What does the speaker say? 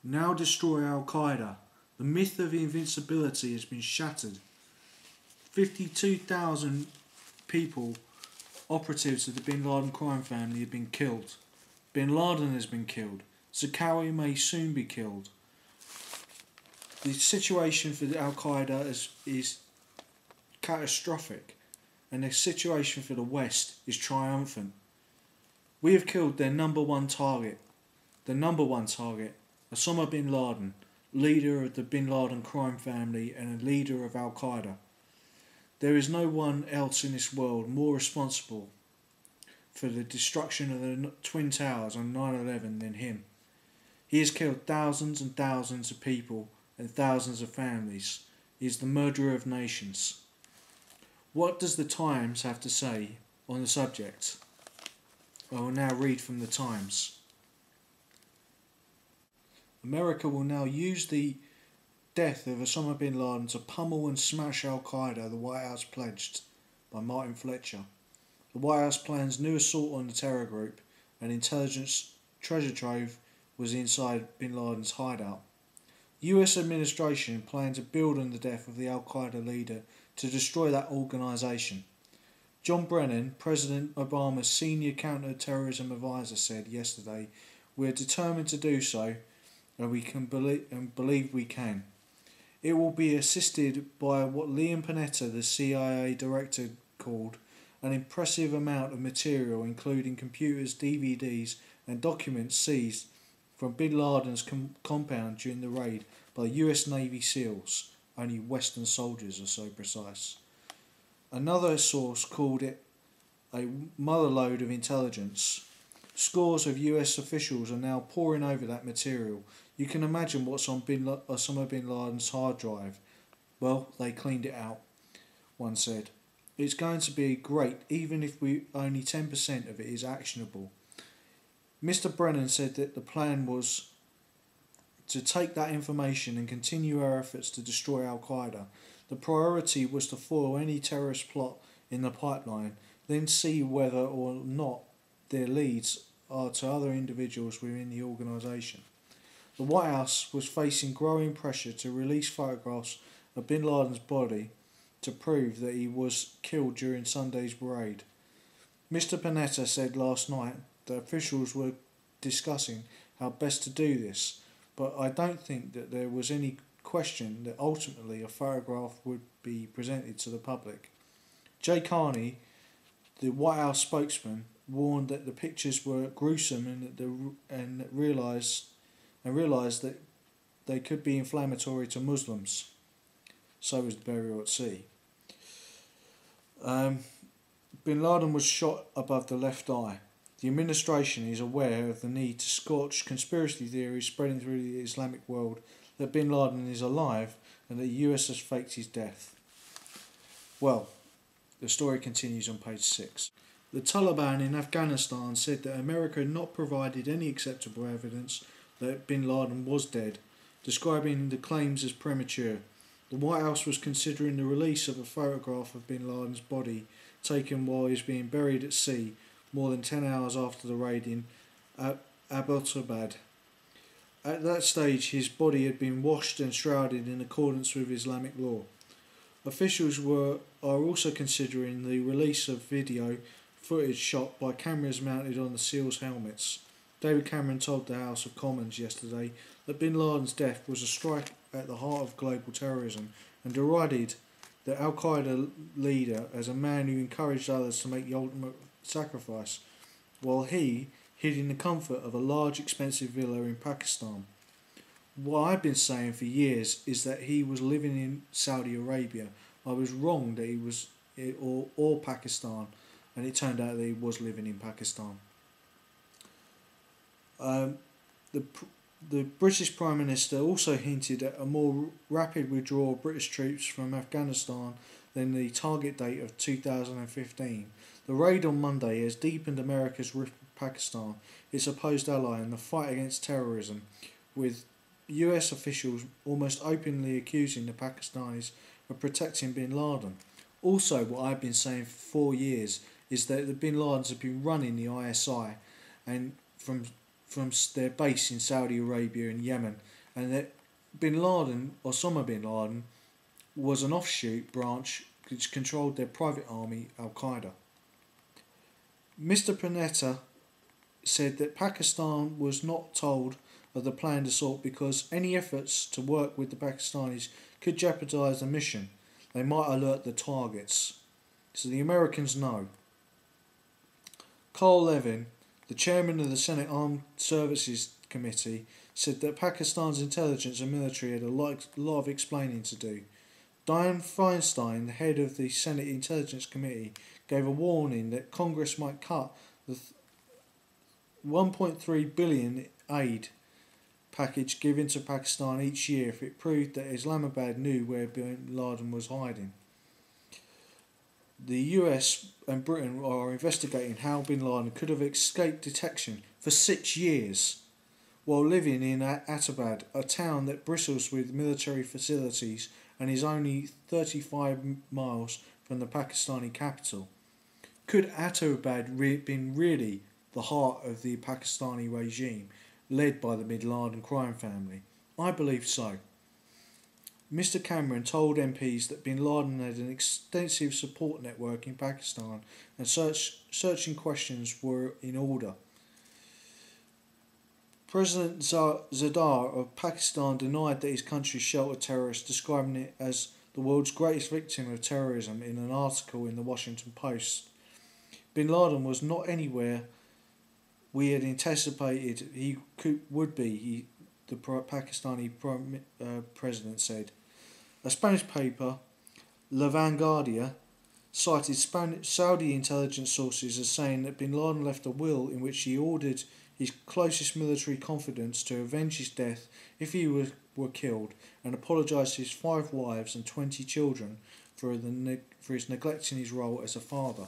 Now destroy ALQueada. The myth of invincibility has been shattered. 52,000 people, operatives of the Bin Laden crime family, have been killed. Bin Laden has been killed. Zakawi may soon be killed. The situation for ALQueada is catastrophic, and the situation for the West is triumphant. We have killed their number one target. Osama bin Laden, leader of the Bin Laden crime family and a leader of Al-Qaeda. There is no one else in this world more responsible for the destruction of the Twin Towers on 9/11 than him. He has killed thousands and thousands of people and thousands of families. He is the murderer of nations. What does the Times have to say on the subject? I will now read from the Times. America will now use the death of Osama bin Laden to pummel and smash Al-Qaeda, the White House pledged, by Martin Fletcher. The White House plans new assault on the terror group, and intelligence treasure trove was inside bin Laden's hideout. US administration planned to build on the death of the Al-Qaeda leader to destroy that organisation. John Brennan, President Obama's senior counter-terrorism advisor, said yesterday, "We are determined to do so, and we can believe we can. It will be assisted by what Liam Panetta, the CIA director, called an impressive amount of material, including computers, DVDs and documents seized from bin Laden's compound during the raid by US Navy SEALs. Only Western soldiers are so precise." Another source called it a motherlode of intelligence. Scores of US officials are now poring over that material. You can imagine what's on Osama bin Laden's hard drive. "Well, they cleaned it out," one said. "It's going to be great, even if only 10% of it is actionable." Mr. Brennan said that the plan was to take that information and continue our efforts to destroy Al-Qaeda. The priority was to foil any terrorist plot in the pipeline, then see whether or not their leads are to other individuals within the organisation. The White House was facing growing pressure to release photographs of bin Laden's body to prove that he was killed during Sunday's raid. Mr. Panetta said last night that officials were discussing how best to do this, but I don't think that there was any question that ultimately a photograph would be presented to the public. Jay Carney, the White House spokesman, warned that the pictures were gruesome and realised that they could be inflammatory to Muslims. So was the burial at sea. Bin Laden was shot above the left eye. The administration is aware of the need to scorch conspiracy theories spreading through the Islamic world that bin Laden is alive and that the US has faked his death. Well, the story continues on page 6. The Taliban in Afghanistan said that America had not provided any acceptable evidence that bin Laden was dead, describing the claims as premature. The White House was considering the release of a photograph of bin Laden's body taken while he was being buried at sea more than 10 hours after the raid in Abbottabad. At that stage, his body had been washed and shrouded in accordance with Islamic law. Officials are also considering the release of video footage shot by cameras mounted on the SEALs' helmets. David Cameron told the House of Commons yesterday that bin Laden's death was a strike at the heart of global terrorism and derided the Al-Qaeda leader as a man who encouraged others to make the ultimate sacrifice, while he hid in the comfort of a large expensive villa in Pakistan. What I've been saying for years is that he was living in Saudi Arabia. I was wrong that he was or Pakistan, and it turned out that he was living in Pakistan. The British Prime Minister also hinted at a more rapid withdrawal of British troops from Afghanistan than the target date of 2015. The raid on Monday has deepened America's rift with Pakistan, its supposed ally in the fight against terrorism, with US officials almost openly accusing the Pakistanis of protecting bin Laden. Also, what I've been saying for 4 years is that the bin Ladens have been running the ISI and from from their base in Saudi Arabia and Yemen, and that Osama bin Laden, was an offshoot branch which controlled their private army, ALQueada. Mr. Panetta said that Pakistan was not told of the planned assault because any efforts to work with the Pakistanis could jeopardise the mission. They might alert the targets. So the Americans know. Carl Levin, the chairman of the Senate Armed Services Committee, said that Pakistan's intelligence and military had a lot of explaining to do. Dianne Feinstein, the head of the Senate Intelligence Committee, gave a warning that Congress might cut the $1.3 billion aid package given to Pakistan each year if it proved that Islamabad knew where bin Laden was hiding. The US and Britain are investigating how bin Laden could have escaped detection for 6 years while living in Atabad, a town that bristles with military facilities and is only 35 miles from the Pakistani capital. Could Atabad been really the heart of the Pakistani regime, led by the bin Laden crime family? I believe so. Mr. Cameron told MPs that bin Laden had an extensive support network in Pakistan and searching questions were in order. President Zadar of Pakistan denied that his country sheltered terrorists, describing it as the world's greatest victim of terrorism in an article in the Washington Post. Bin Laden was not anywhere we had anticipated he would be, the Pakistani president said. A Spanish paper, La Vanguardia, cited Saudi intelligence sources as saying that bin Laden left a will in which he ordered his closest military confidants to avenge his death if he were killed, and apologised to his 5 wives and 20 children for his neglecting his role as a father.